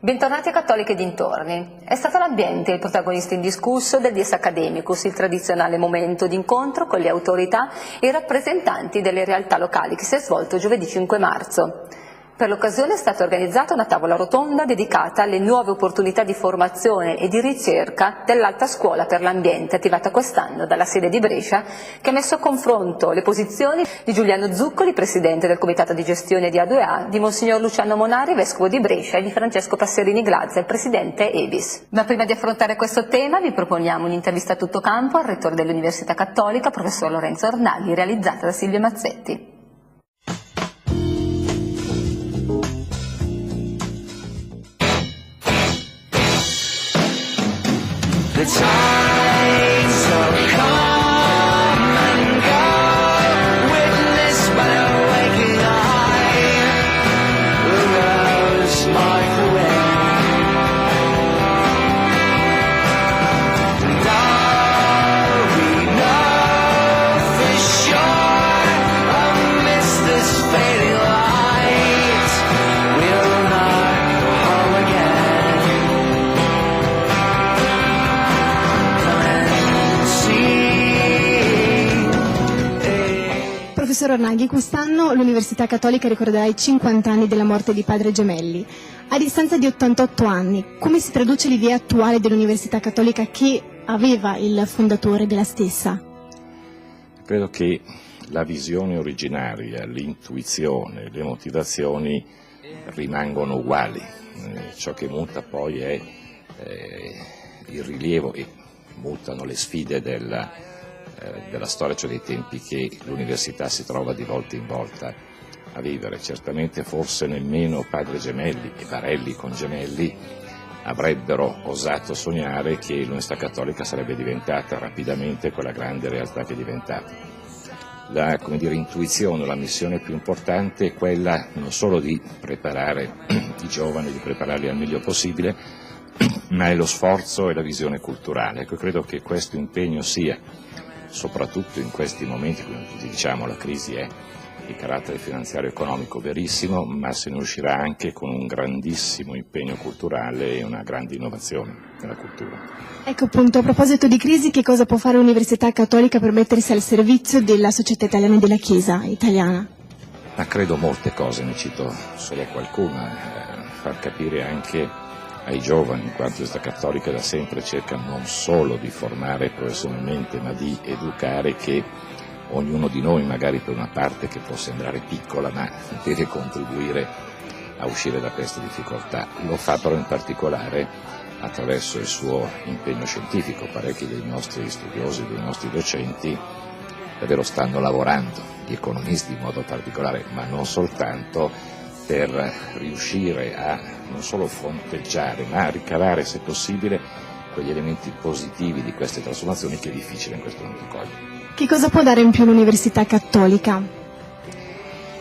Bentornati a Cattolica e dintorni. È stato l'ambiente il protagonista indiscusso del Dies Academicus, il tradizionale momento d'incontro con le autorità e i rappresentanti delle realtà locali che si è svolto giovedì 5 marzo. Per l'occasione è stata organizzata una tavola rotonda dedicata alle nuove opportunità di formazione e di ricerca dell'Alta Scuola per l'Ambiente, attivata quest'anno dalla sede di Brescia, che ha messo a confronto le posizioni di Giuliano Zuccoli, presidente del Comitato di Gestione di A2A, di Monsignor Luciano Monari, vescovo di Brescia, e di Francesco Passerini Glazzer, presidente EBIS. Ma prima di affrontare questo tema vi proponiamo un'intervista a tutto campo al rettore dell'Università Cattolica, professor Lorenzo Ornaghi, realizzata da Silvia Mazzetti. The tides of come and go, witnessed by a waking eye. The roads mark the way, and all we know for sure, amidst this fading light, we'll not go home again. Professor Ornaghi, quest'anno l'Università Cattolica ricorderà i 50 anni della morte di Padre Gemelli. A distanza di 88 anni, come si traduce l'idea attuale dell'Università Cattolica che aveva il fondatore della stessa? Credo che la visione originaria, l'intuizione, le motivazioni rimangono uguali. Ciò che muta poi è il rilievo e mutano le sfide della storia, cioè dei tempi che l'università si trova di volta in volta a vivere. Certamente forse nemmeno Padre Gemelli e Varelli con Gemelli avrebbero osato sognare che l'Università Cattolica sarebbe diventata rapidamente quella grande realtà che è diventata. La intuizione, la missione più importante è quella non solo di preparare i giovani, di prepararli al meglio possibile, ma è lo sforzo e la visione culturale. Ecco, credo che questo impegno sia, soprattutto in questi momenti, come tutti diciamo, la crisi è di carattere finanziario e economico verissimo, ma se ne uscirà anche con un grandissimo impegno culturale e una grande innovazione nella cultura. Ecco appunto, a proposito di crisi, che cosa può fare l'Università Cattolica per mettersi al servizio della società italiana e della Chiesa italiana? Ma credo molte cose, ne cito solo qualcuna, far capire anche ai giovani, in quanto l'Università Cattolica da sempre cerca non solo di formare professionalmente, ma di educare, che ognuno di noi, magari per una parte che può sembrare piccola, ma deve contribuire a uscire da queste difficoltà. Lo fa però in particolare attraverso il suo impegno scientifico. Parecchi dei nostri studiosi, dei nostri docenti davvero stanno lavorando, gli economisti in modo particolare, ma non soltanto, per riuscire a non solo fronteggiare, ma a ricavare, se possibile, quegli elementi positivi di queste trasformazioni che è difficile in questo momento cogliere. Che cosa può dare in più l'Università Cattolica?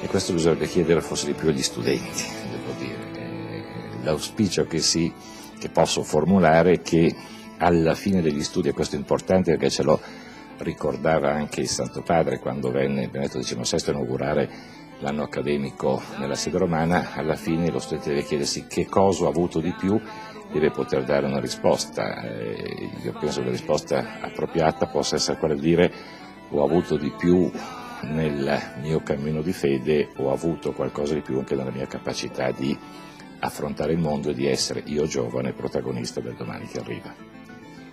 E questo bisognerebbe chiedere forse di più agli studenti, devo dire. L'auspicio che posso formulare è che alla fine degli studi, e questo è importante perché ce lo ricordava anche il Santo Padre quando venne Benedetto XVI a inaugurare l'anno accademico nella sede romana, alla fine lo studente deve chiedersi che cosa ho avuto di più, deve poter dare una risposta. Io penso che la risposta appropriata possa essere quella di dire: ho avuto di più nel mio cammino di fede, ho avuto qualcosa di più anche nella mia capacità di affrontare il mondo e di essere io giovane protagonista del domani che arriva.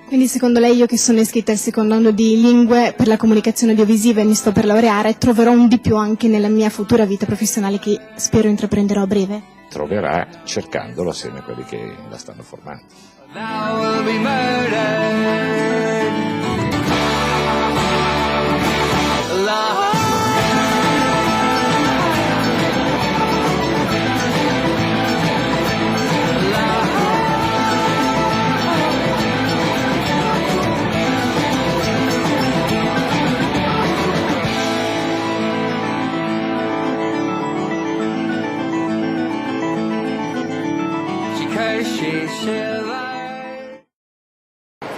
Quindi secondo lei, io che sono iscritta al secondo anno di lingue per la comunicazione audiovisiva e mi sto per laureare, troverò un di più anche nella mia futura vita professionale che spero intraprenderò a breve? Troverà cercandolo assieme a quelli che la stanno formando.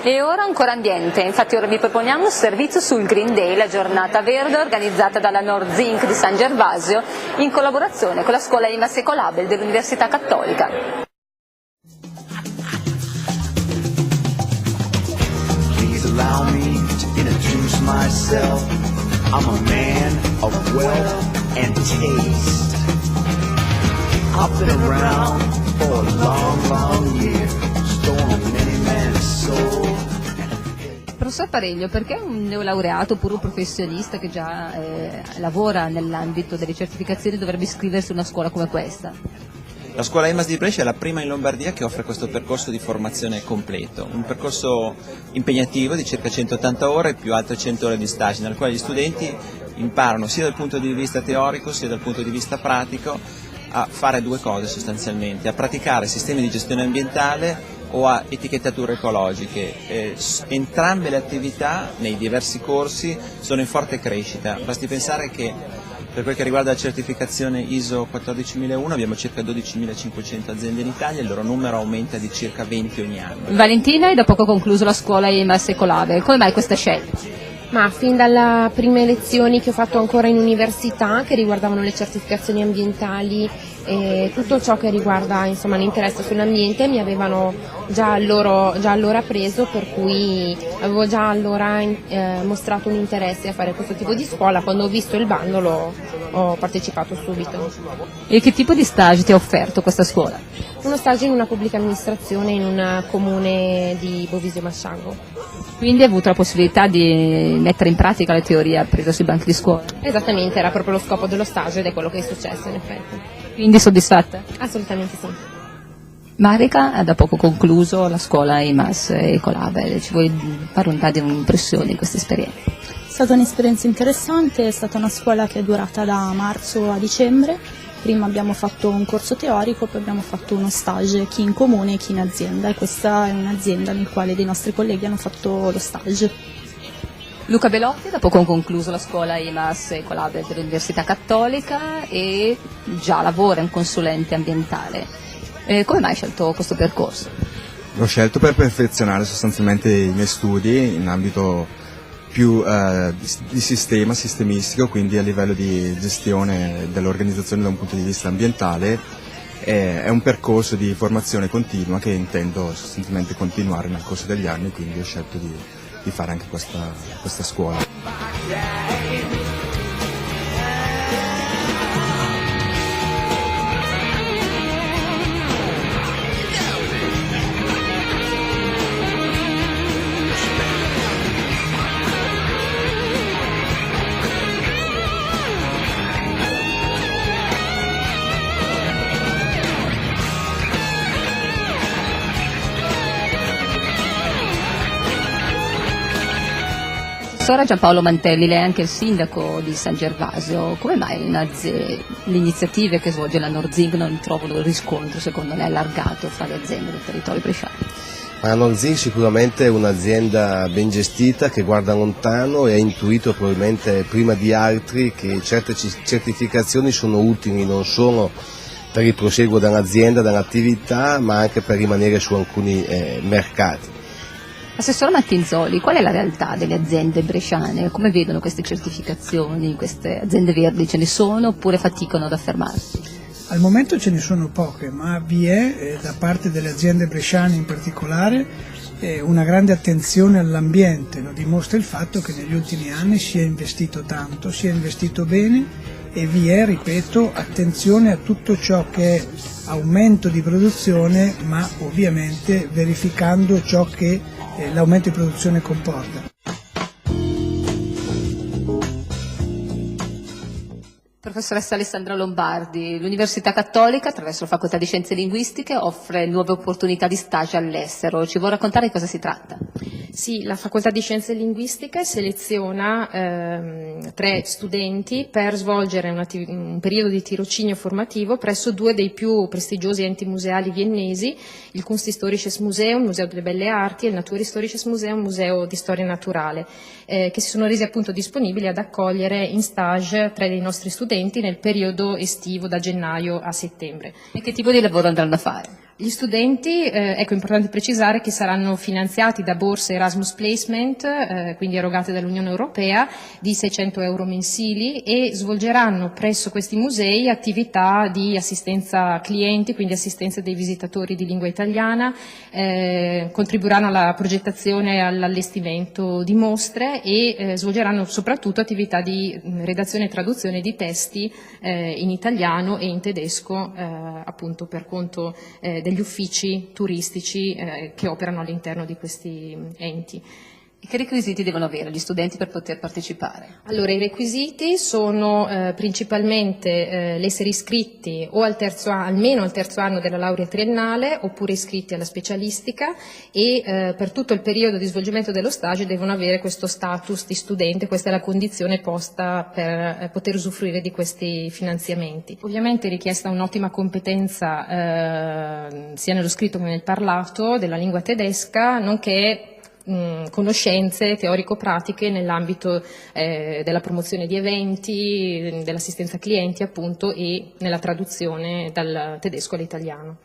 E ora ancora ambiente, infatti ora vi proponiamo un servizio sul Green Day, la giornata verde organizzata dalla Nord Zinc di San Gervasio in collaborazione con la scuola Immasecolabel dell'Università Cattolica. myself. I'm a man of wealth and taste. I've been around for a long, long year, stolen many men's soul. Professor Pareglio, perché un neolaureato oppure un professionista che già lavora nell'ambito delle certificazioni dovrebbe iscriversi a una scuola come questa? La scuola IMAS di Brescia è la prima in Lombardia che offre questo percorso di formazione completo, un percorso impegnativo di circa 180 ore più altre 100 ore di stage, nel quale gli studenti imparano sia dal punto di vista teorico sia dal punto di vista pratico a fare due cose sostanzialmente, a praticare sistemi di gestione ambientale o a etichettature ecologiche. Entrambe le attività nei diversi corsi sono in forte crescita, basti pensare che per quel che riguarda la certificazione ISO 14001 abbiamo circa 12.500 aziende in Italia e il loro numero aumenta di circa 20 ogni anno. Valentina, hai da poco concluso la scuola IMAS Ecolabel, come mai questa scelta? Ma fin dalle prime lezioni che ho fatto ancora in università, che riguardavano le certificazioni ambientali e tutto ciò che riguarda l'interesse sull'ambiente, mi avevano già allora preso, per cui avevo già allora mostrato un interesse a fare questo tipo di scuola. Quando ho visto il bando ho partecipato subito. E che tipo di stage ti ha offerto questa scuola? Uno stage in una pubblica amministrazione in un comune di Bovisio Masciango. Quindi hai avuto la possibilità di mettere in pratica le teorie apprese sui banchi di scuola? Esattamente, era proprio lo scopo dello stage ed è quello che è successo in effetti. Quindi soddisfatta? Assolutamente sì. Marica ha da poco concluso la scuola IMAS Ecolabel, ci vuoi fare un po' di un'impressione di questa esperienza? È stata un'esperienza interessante, è stata una scuola che è durata da marzo a dicembre. Prima abbiamo fatto un corso teorico, poi abbiamo fatto uno stage chi in comune e chi in azienda, e questa è un'azienda nel quale dei nostri colleghi hanno fatto lo stage. Luca Belotti ha da poco concluso la scuola IMAS Ecolabel dell'Università Cattolica e già lavora in consulente ambientale. Come mai hai scelto questo percorso? L'ho scelto per perfezionare sostanzialmente i miei studi in ambito più di sistemistico, quindi a livello di gestione dell'organizzazione da un punto di vista ambientale. È un percorso di formazione continua che intendo sostanzialmente continuare nel corso degli anni, quindi ho scelto di fare anche questa scuola. Professore Giampaolo Mantelli, lei è anche il sindaco di San Gervasio, come mai le iniziative che svolge la Norzing non trovano riscontro, secondo lei, allargato fra le aziende del territorio bresciano? La Norzing sicuramente è un'azienda ben gestita che guarda lontano e ha intuito probabilmente prima di altri che certe certificazioni sono utili non solo per il proseguo dell'azienda, dell'attività, ma anche per rimanere su alcuni mercati. Assessore Mattinzoli, qual è la realtà delle aziende bresciane? Come vedono queste certificazioni, queste aziende verdi? Ce ne sono oppure faticano ad affermarsi? Al momento ce ne sono poche, ma vi è da parte delle aziende bresciane in particolare una grande attenzione all'ambiente. Lo dimostra il fatto che negli ultimi anni si è investito tanto, si è investito bene e vi è, ripeto, attenzione a tutto ciò che è aumento di produzione, ma ovviamente verificando ciò che l'aumento di produzione comporta. Professoressa Alessandra Lombardi, l'Università Cattolica, attraverso la Facoltà di Scienze Linguistiche, offre nuove opportunità di stage all'estero. Ci vuoi raccontare di cosa si tratta? Sì, la Facoltà di Scienze Linguistiche seleziona 3 studenti per svolgere un periodo di tirocinio formativo presso 2 dei più prestigiosi enti museali viennesi, il Kunsthistorisches Museum, Museo delle Belle Arti, e il Naturhistorisches Museum, Museo di Storia Naturale, che si sono resi appunto disponibili ad accogliere in stage 3 dei nostri studenti nel periodo estivo da gennaio a settembre. E che tipo di lavoro andranno a fare? Gli studenti, ecco, è importante precisare che saranno finanziati da borse Erasmus Placement, quindi erogate dall'Unione Europea, di 600 euro mensili, e svolgeranno presso questi musei attività di assistenza clienti, quindi assistenza dei visitatori di lingua italiana, contribuiranno alla progettazione e all'allestimento di mostre e svolgeranno soprattutto attività di redazione e traduzione di testi in italiano e in tedesco, appunto per conto degli uffici turistici che operano all'interno di questi enti. E che requisiti devono avere gli studenti per poter partecipare? Allora, i requisiti sono principalmente l'essere iscritti o almeno al terzo anno della laurea triennale, oppure iscritti alla specialistica, e per tutto il periodo di svolgimento dello stage devono avere questo status di studente. Questa è la condizione posta per poter usufruire di questi finanziamenti. Ovviamente è richiesta un'ottima competenza sia nello scritto che nel parlato della lingua tedesca, nonché conoscenze teorico-pratiche nell'ambito della promozione di eventi, dell'assistenza clienti appunto, e nella traduzione dal tedesco all'italiano.